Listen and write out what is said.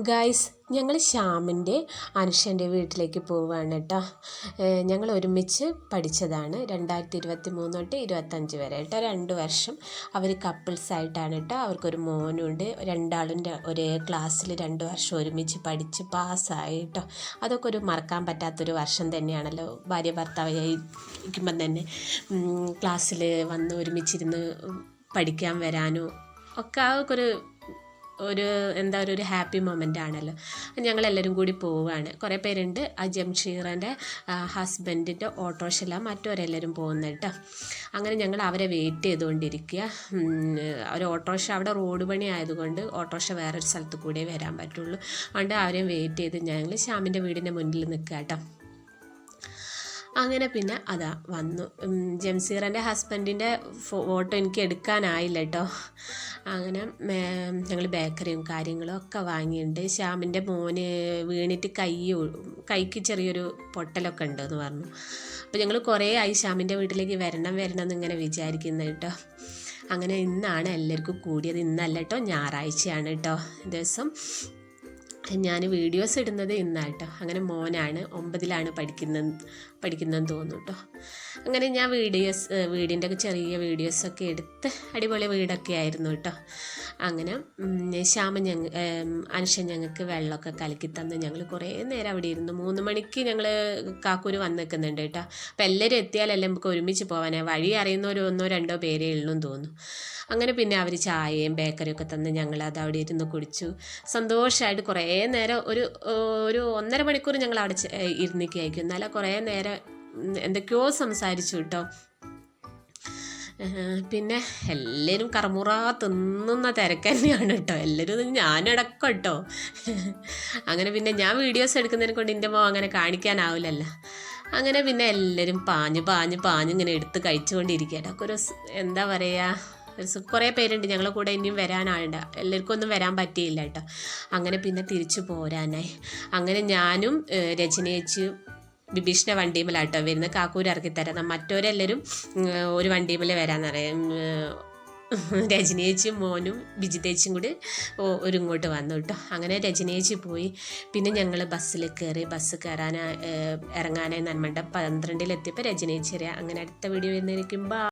Guys, ഞങ്ങൾ ശ്യാമിൻ്റെ അനുഷൻ്റെ വീട്ടിലേക്ക് പോവുകയാണ് കേട്ടോ. ഞങ്ങൾ ഒരുമിച്ച് പഠിച്ചതാണ് 2023 തൊട്ട് 25 വരെ കേട്ടോ. 2 വർഷം അവർ കപ്പിൾസായിട്ടാണ് കേട്ടോ. അവർക്കൊരു മോനുണ്ട്. രണ്ടാളും ഒരേ ക്ലാസ്സിൽ 2 വർഷം ഒരുമിച്ച് പഠിച്ച് പാസ്സായി കേട്ടോ. അതൊക്കെ ഒരു മറക്കാൻ പറ്റാത്തൊരു വർഷം തന്നെയാണല്ലോ. ഭാര്യ ഭർത്താവായിരിക്കുമ്പം തന്നെ ക്ലാസ്സിൽ വന്ന് ഒരുമിച്ചിരുന്ന് പഠിക്കാൻ വരാനോ ഒക്കെ അതൊക്കെ ഒരു ഹാപ്പി മൊമെൻ്റ് ആണല്ലോ. ഞങ്ങളെല്ലാവരും കൂടി പോവുകയാണ്. കുറേ പേരുണ്ട്. ആ ജംഷീറിൻ്റെ ഹസ്ബൻഡിൻ്റെ ഓട്ടോറിക്ഷയിലാണ് മറ്റവരെല്ലാവരും പോകുന്നത് കേട്ടോ. അങ്ങനെ ഞങ്ങൾ അവരെ വെയിറ്റ് ചെയ്തുകൊണ്ടിരിക്കുക. ഒരു ഓട്ടോറിക്ഷ അവിടെ റോഡ് പണി ആയതുകൊണ്ട് ഓട്ടോറിക്ഷ വേറൊരു സ്ഥലത്ത് കൂടെ വരാൻ പറ്റുള്ളൂ. അതുകൊണ്ട് അവരെയും വെയിറ്റ് ചെയ്ത് ഞങ്ങൾ ശ്യാമിൻ്റെ വീടിൻ്റെ മുന്നിൽ നിൽക്കുക കേട്ടോ. അങ്ങനെ പിന്നെ അതാ വന്നു. ജംസീറിൻ്റെ ഹസ്ബൻഡിൻ്റെ ഫോട്ടോ എനിക്ക് എടുക്കാനായില്ല കേട്ടോ. അങ്ങനെ ഞങ്ങൾ ബേക്കറിയും കാര്യങ്ങളും ഒക്കെ വാങ്ങിയിട്ടുണ്ട്. ശ്യാമിൻ്റെ മോന് വീണിട്ട് കൈക്ക് ചെറിയൊരു പൊട്ടലൊക്കെ ഉണ്ടെന്ന് പറഞ്ഞു. അപ്പോൾ ഞങ്ങൾ കുറേ ആയി ശ്യാമിൻ്റെ വീട്ടിലേക്ക് വരണം എന്നിങ്ങനെ വിചാരിക്കുന്നത് കേട്ടോ. അങ്ങനെ ഇന്നാണ് എല്ലാവർക്കും കൂടിയത്. ഇന്നല്ല കേട്ടോ, ഞായറാഴ്ചയാണ് കേട്ടോ ദിവസം. ഞാൻ വീഡിയോസ് ഇടുന്നത് ഇന്നാട്ടോ. അങ്ങനെ മോനാണ് 9ലാണ് പഠിക്കുന്നതെന്ന് തോന്നുന്നു കേട്ടോ. അങ്ങനെ ഞാൻ വീടിൻ്റെ ഒക്കെ ചെറിയ വീഡിയോസൊക്കെ എടുത്ത് അടിപൊളി വീടൊക്കെ ആയിരുന്നു കേട്ടോ. അങ്ങനെ അനുഷൻ ഞങ്ങൾക്ക് വെള്ളമൊക്കെ കലക്കി തന്ന് ഞങ്ങൾ കുറേ നേരം അവിടെ ഇരുന്നു. 3 മണിക്ക് ഞങ്ങൾ കാക്കൂര് വന്ന് നിൽക്കുന്നുണ്ട് കേട്ടോ. അപ്പോൾ എല്ലാവരും എത്തിയാലല്ലേ നമുക്ക് ഒരുമിച്ച് പോകാനാണ്. വഴി അറിയുന്നവർ 1-2 പേരേ ഉള്ളൂ എന്ന് തോന്നുന്നു. അങ്ങനെ പിന്നെ അവർ ചായയും ബേക്കറിയൊക്കെ തന്ന് ഞങ്ങളത് അവിടെ ഇരുന്ന് കുടിച്ചു. സന്തോഷമായിട്ട് കുറേ നേരം ഒരു 1.5 മണിക്കൂർ ഞങ്ങൾ അവിടെ ഇരുന്നിക്കായിരിക്കും. എന്നാലും കുറേ നേരം എന്തൊക്കെയോ സംസാരിച്ചു കേട്ടോ. പിന്നെ എല്ലാവരും കറമുറ തിന്നുന്ന തിരക്ക് തന്നെയാണ് കേട്ടോ. എല്ലാവരും ഞാനടക്കം കേട്ടോ. അങ്ങനെ പിന്നെ ഞാൻ വീഡിയോസ് എടുക്കുന്നതിനെ കൊണ്ട് എൻ്റെ മോൻ അങ്ങനെ കാണിക്കാനാവില്ലല്ലോ. അങ്ങനെ പിന്നെ എല്ലാവരും പാഞ്ഞ് ഇങ്ങനെ എടുത്ത് കഴിച്ചുകൊണ്ടിരിക്കുക കേട്ടോ. ഒരു എന്താ പറയുക, കുറേ പേരുണ്ട് ഞങ്ങളെ കൂടെ. ഇനിയും വരാനാളുണ്ട്. എല്ലാവർക്കും ഒന്നും വരാൻ പറ്റിയില്ല കേട്ടോ. അങ്ങനെ പിന്നെ തിരിച്ചു പോരാനായി. അങ്ങനെ ഞാനും രചനയേച്ചി ബിബീഷിൻ്റെ വണ്ടിയുമല്ലാട്ടോ വരുന്നത്. കാക്കൂര് ഇറക്കിത്തരാം. മറ്റവരെല്ലാവരും ഒരു വണ്ടിയുമല്ലേ വരാമെന്നറിയാം. രജനേച്ചിയും മോനും ബിജിതേച്ചിയും കൂടി ഇങ്ങോട്ട് വന്നു കേട്ടോ. അങ്ങനെ രജനേച്ചി പോയി. പിന്നെ ഞങ്ങൾ ബസ്സിൽ കയറി. ബസ് ഇറങ്ങാനായി 12 രജനേച്ചി അറിയാം. അങ്ങനെ അടുത്ത വീഡിയോ വരുന്നതായിരിക്കും.